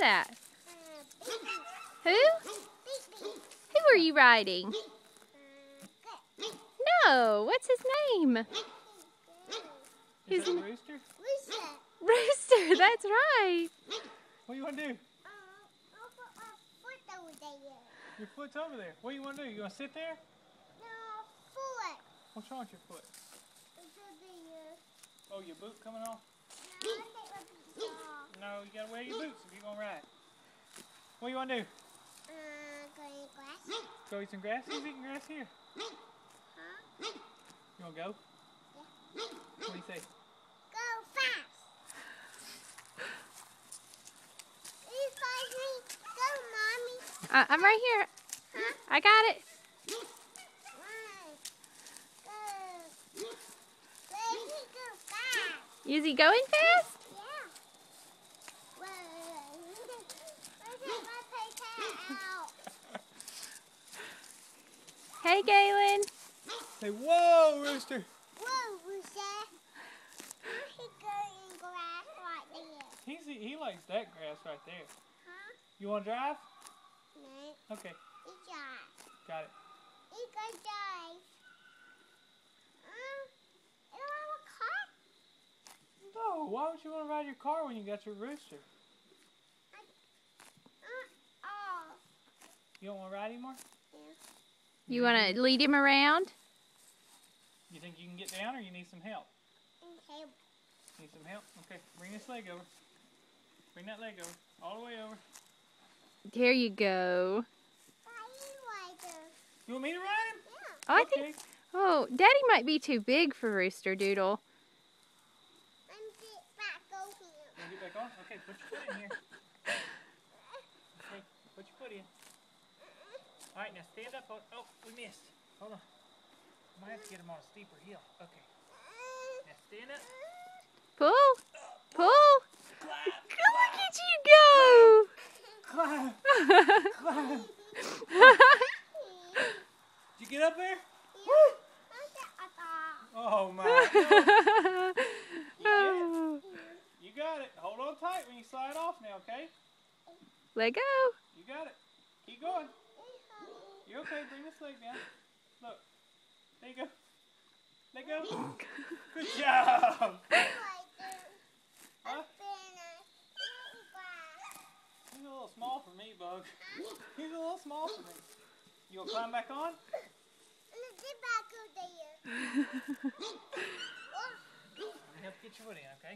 that? Who? Who are you riding? No, what's his name? Is that Rooster? Rooster, that's right. What do you want to do? I'll put my foot over there. Your foot's over there. What do you want to do? You want to sit there? No, foot. What's wrong with your foot? It's over here. Oh, your boot coming off? No, I take my boots off. No, you got to wear your boots if you're going to ride. What do you want to do? Go eat grass. Go eat some grass? Who's eating grass here? Huh? You want to go? Yeah. What do you say? Go fast. You find me. Go, Mommy. I'm right here. Huh? I got it. Go. Let me go fast. Is he going fast? Yeah. Whoa. I take my paper out. Hey, Galen. Say, whoa, Rooster. Whoa, Rooster. He goes in grass right there. He likes that grass right there. Huh? You want to drive? No. Okay, He got. got it. He can drive. You don't have a car? No, why would you want to ride your car when you got your Rooster? Oh. You don't want to ride anymore? You want to lead him around? You think you can get down or you need some help? Okay. Need some help? Okay, bring this leg over. Bring that leg over. All the way over. There you go. You want me to ride him? Yeah. Oh, I think. Oh, Daddy might be too big for Rooster Doodle. I'm get back over here. You want to get back on? Okay, put your foot in here. Okay, put your foot in. All right, now stand up. Oh, we missed. Hold on. I might have to get him on a steeper hill. Okay. Now stand up. Pull. Pull. Climb. Look at you go. Climb. Climb. Did you get up there? Oh my. Oh. You got it. Hold on tight when you slide off now, okay? Let go. You got it. Keep going. You're okay. Bring this leg down. Look. There you go. Let go. Good job. Huh? He's a little small for me, Bug. He's a little small for me. You want to climb back on? Get back over there. Let me help get your foot in, okay?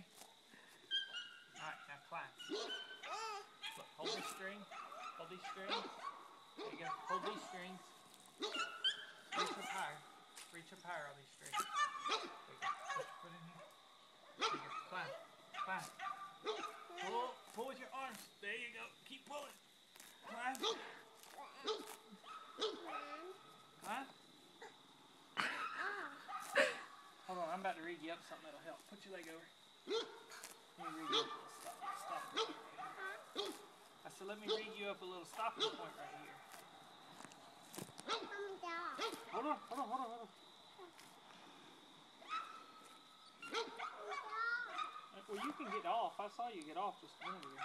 Alright, now climb. Look, hold this string. Hold these strings. There you go. Hold these strings. Reach up higher. Reach up higher on these strings. There you go. Put your foot in here. There you go. Climb. Climb. Pull. Pull with your arms. There you go. Keep pulling. Climb. Climb. Hold on, I'm about to read you up something that'll help. Put your leg over. Let me read you up a little stopping point right here. I said, let me read you up a little stopping point right here. Hold on. Well, you can get off. I saw you get off just a minute ago.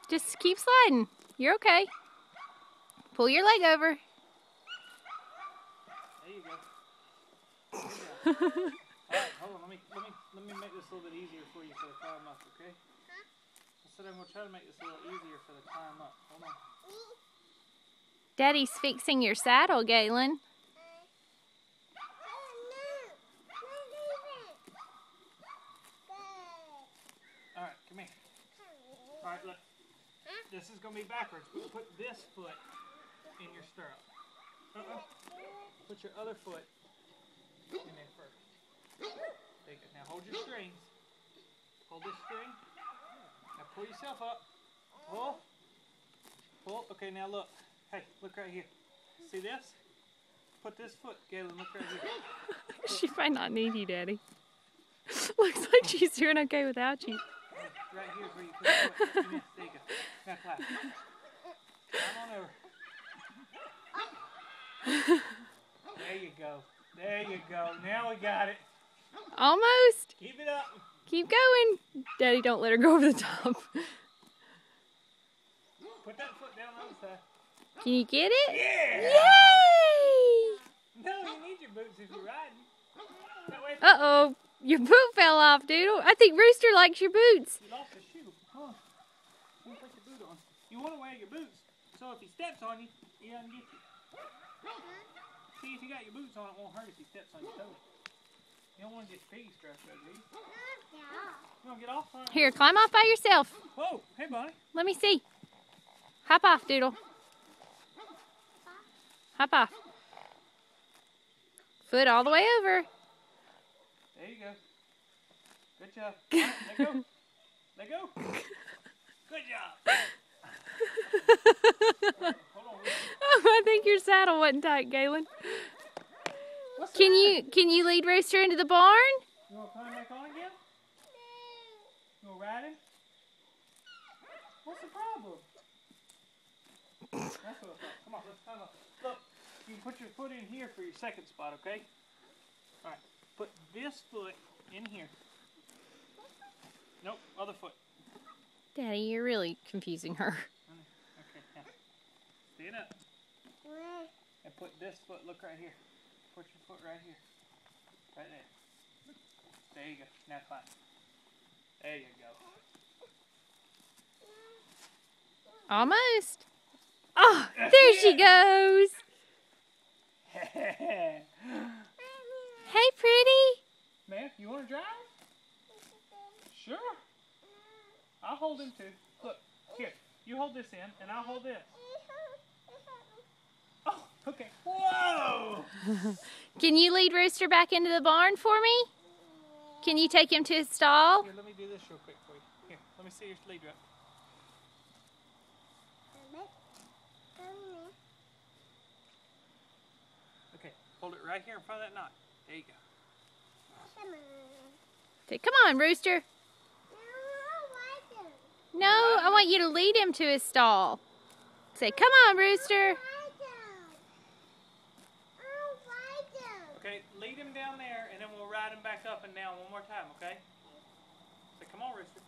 Just keep sliding. You're okay. Pull your leg over. There you go. Alright, hold on. Let me make this a little bit easier for you for the climb up, okay? I said I'm gonna try to make this a little easier for the climb up. Hold on. Daddy's fixing your saddle, Galen. Alright, come here. Alright, look. This is gonna be backwards. We'll put this foot in your stirrup. Put your other foot in there first. There you go. Now hold your strings. Hold this string. Now pull yourself up. Pull. Pull. Okay, now look. Hey, look right here. See this? Put this foot, Galen, look right here. She might not need you, Daddy. Looks like she's doing okay without you. Right here is where you put your foot. There you go. Now climb. Climb on over. There you go. There you go. Now we got it. Almost. Keep it up. Keep going. Daddy, don't let her go over the top. Put that foot down on the side. Can you get it? Yeah! Yay! No, you need your boots if you're riding. That way Uh-oh. Your boot fell off, Doodle. I think Rooster likes your boots. you lost a shoe. Come on. You put your boot on. You want to wear your boots, so if he steps on you, he doesn't get you. See, if you got your boots on, it won't hurt if he steps on your toes. You don't want to get your feet scratched, do you? You want to get off? Right? Here, climb off by yourself. Whoa, hey, buddy. Let me see. Hop off, Doodle. Hop off. Foot all the way over. There you go. Good job. All right, let go. Let go. Good job. Hold on. I think your saddle wasn't tight, Galen. What's the Can matter? you lead Rooster into the barn? You want to climb back on again? You want to ride him? What's the problem? That's what I thought. Come on, let's climb up. Look, you can put your foot in here for your second spot, okay? All right, put this foot in here. Nope, other foot. Daddy, you're really confusing her. Okay, now, stand up. And put this foot, look right here. Put your foot right here. Right there. There you go. Now climb. There you go. Almost. Oh, there she goes. Hey, pretty. Man, you want to drive? Sure. I'll hold him too. Look, here. You hold this in, and I'll hold this. Oh, okay. Whoa! Can you lead Rooster back into the barn for me? Can you take him to his stall? Here, let me do this real quick for you. Here, let me see your lead up. Okay, hold it right here in front of that knot. There you go. Say, come on, Rooster. No, I want you to lead him to his stall. Say, come on, Rooster. Okay, lead him down there, and then we'll ride him back up and down one more time, okay? So come on, Rooster.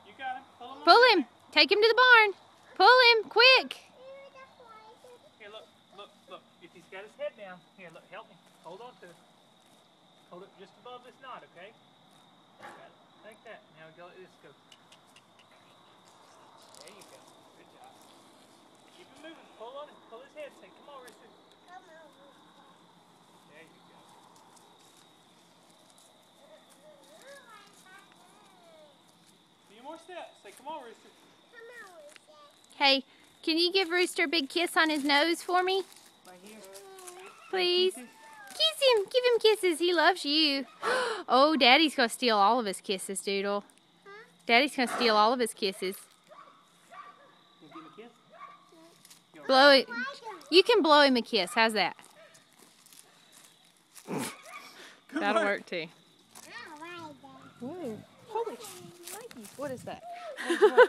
You got him. Pull him. Pull him. Take him to the barn. Pull him, quick. Here, look, look, look. If he's got his head down, here, look, help me. Hold on to it. Hold it just above this knot, okay? Got it. Like that. Now go let this go. There you go. Good job. Keep it moving. Pull on it. Pull his head. Say, come on, Rooster. There you go. Few more steps. Say, come on, Rooster. Hey, can you give Rooster a big kiss on his nose for me? Right here. Please. Kiss him. Give him kisses. He loves you. Oh, Daddy's going to steal all of his kisses, Doodle. Daddy's going to steal all of his kisses. You give him a kiss? Go Blow right. it. You can blow him a kiss. How's that? Good That'll work. work too. Whoa. Holy shnikes. What is that?